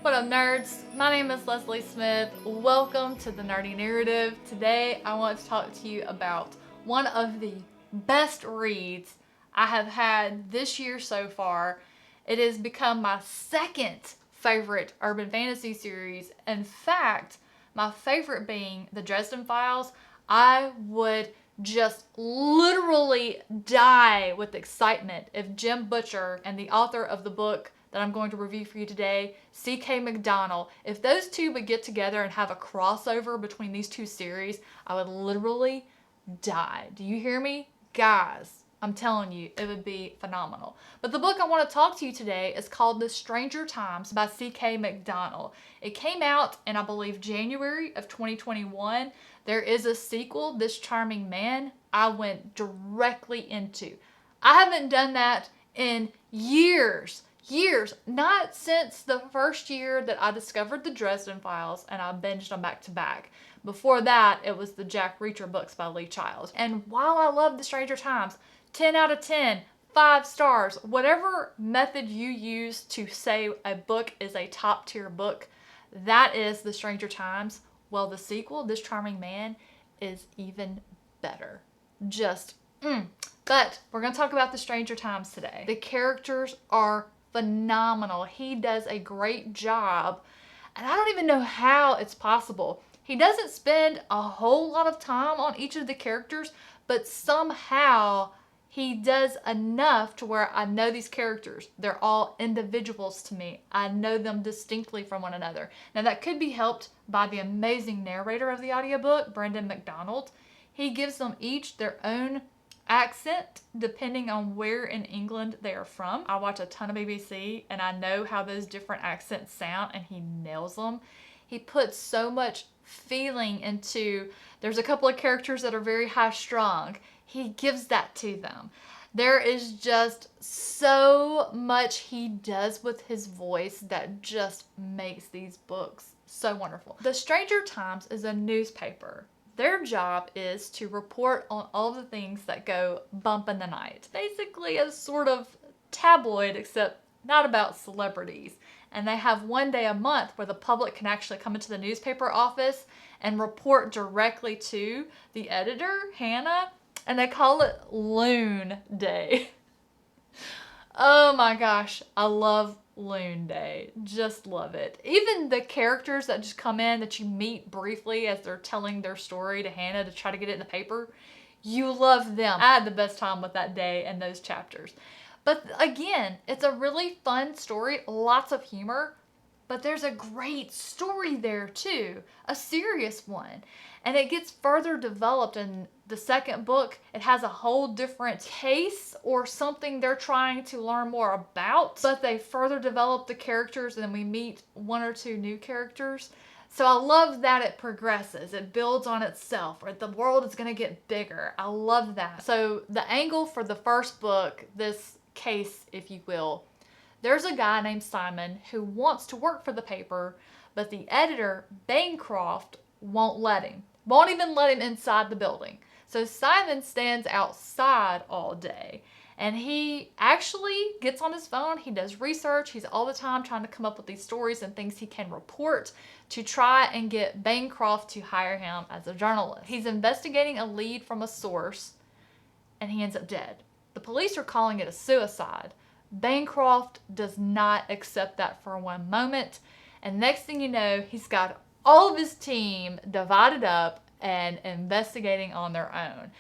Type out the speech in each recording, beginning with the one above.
What up, nerds? My name is Leslie Smith. Welcome to the Nerdy Narrative. Today, I want to talk to you about one of the best reads I have had this year so far. It has become my second favorite urban fantasy series. In fact, my favorite being the Dresden Files. I would just literally die with excitement if Jim Butcher and the author of the book that I'm going to review for you today, C.K. McDonnell, if those two would get together and have a crossover between these two series, I would literally die. Do you hear me? Guys, I'm telling you, it would be phenomenal. But the book I want to talk to you today is called The Stranger Times by C.K. McDonnell. It came out in, I believe, January of 2021. There is a sequel, This Charming Man, I went directly into. I haven't done that in years, not since the first year that I discovered the Dresden Files and I binged them back to back. Before that, it was the Jack Reacher books by Lee Child. And while I love The Stranger Times, 10 out of 10, 5 stars, whatever method you use to say a book is a top tier book, that is The Stranger Times. Well, the sequel, This Charming Man, is even better. But we're going to talk about The Stranger Times today. The characters are phenomenal. He does a great job, and I don't even know how it's possible. He doesn't spend a whole lot of time on each of the characters, but somehow he does enough to where I know these characters. They're all individuals to me. I know them distinctly from one another. Now that could be helped by the amazing narrator of the audiobook, Brendan McDonald. He gives them each their own accent depending on where in England they are from. I watch a ton of BBC and I know how those different accents sound, and he nails them. He puts so much feeling into, there's a couple of characters that are very high strung. He gives that to them. There is just so much he does with his voice that just makes these books so wonderful. The Stranger Times is a newspaper. Their job is to report on all the things that go bump in the night. Basically a sort of tabloid, except not about celebrities. And they have one day a month where the public can actually come into the newspaper office and report directly to the editor, Hannah, and they call it Loon Day. Oh my gosh, I love Loon Day. Just love it. Even the characters that just come in that you meet briefly as they're telling their story to Hannah to try to get it in the paper, you love them. I had the best time with that day and those chapters. But again, it's a really fun story, lots of humor, but there's a great story there too, a serious one. And it gets further developed in the second book. It has a whole different case or something they're trying to learn more about, but they further develop the characters and we meet one or two new characters. So I love that it progresses. It builds on itself, or the world is going to get bigger. I love that. So the angle for the first book, this case, if you will, there's a guy named Simon who wants to work for the paper, but the editor, Bancroft, won't even let him inside the building. So Simon stands outside all day, and he actually gets on his phone. He does research. He's all the time trying to come up with these stories and things he can report to try and get Bancroft to hire him as a journalist. He's investigating a lead from a source, and he ends up dead. The police are calling it a suicide. Bancroft does not accept that for one moment, and next thing you know, he's got all of his team divided up and investigating on their own.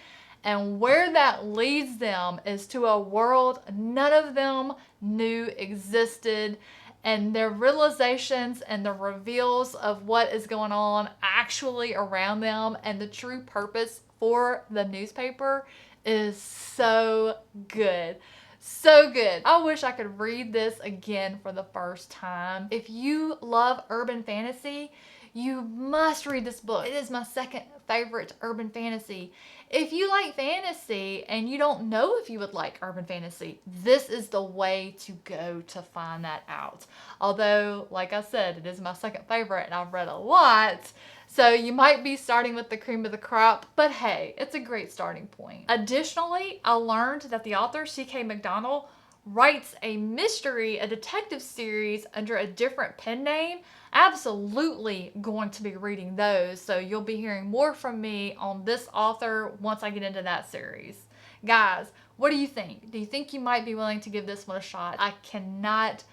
And where that leads them is to a world none of them knew existed, and their realizations and the reveals of what is going on actually around them and the true purpose for the newspaper is so good. So good. I wish I could read this again for the first time. If you love urban fantasy, you must read this book. It is my second favorite urban fantasy. If you like fantasy and you don't know if you would like urban fantasy, this is the way to go to find that out. Although, like I said, it is my second favorite and I've read a lot, so you might be starting with the cream of the crop, but hey, it's a great starting point. Additionally, I learned that the author, C.K. McDonnell, writes a mystery, a detective series under a different pen name, absolutely going to be reading those. So you'll be hearing more from me on this author once I get into that series. Guys, what do you think? Do you think you might be willing to give this one a shot? I cannot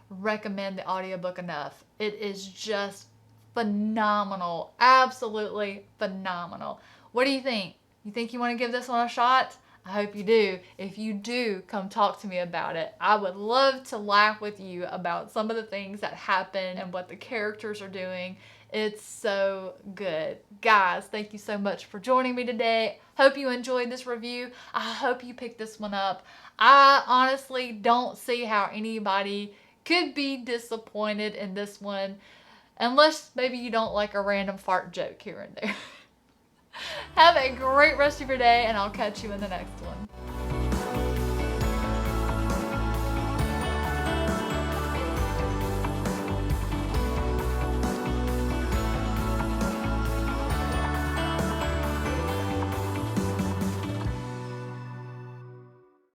recommend the audiobook enough. It is just phenomenal. Absolutely phenomenal. What do you think? You think you want to give this one a shot? I hope you do. If you do, come talk to me about it. I would love to laugh with you about some of the things that happen and what the characters are doing. It's so good. Guys, thank you so much for joining me today. Hope you enjoyed this review. I hope you picked this one up. I honestly don't see how anybody could be disappointed in this one, unless maybe you don't like a random fart joke here and there. Have a great rest of your day, and I'll catch you in the next one.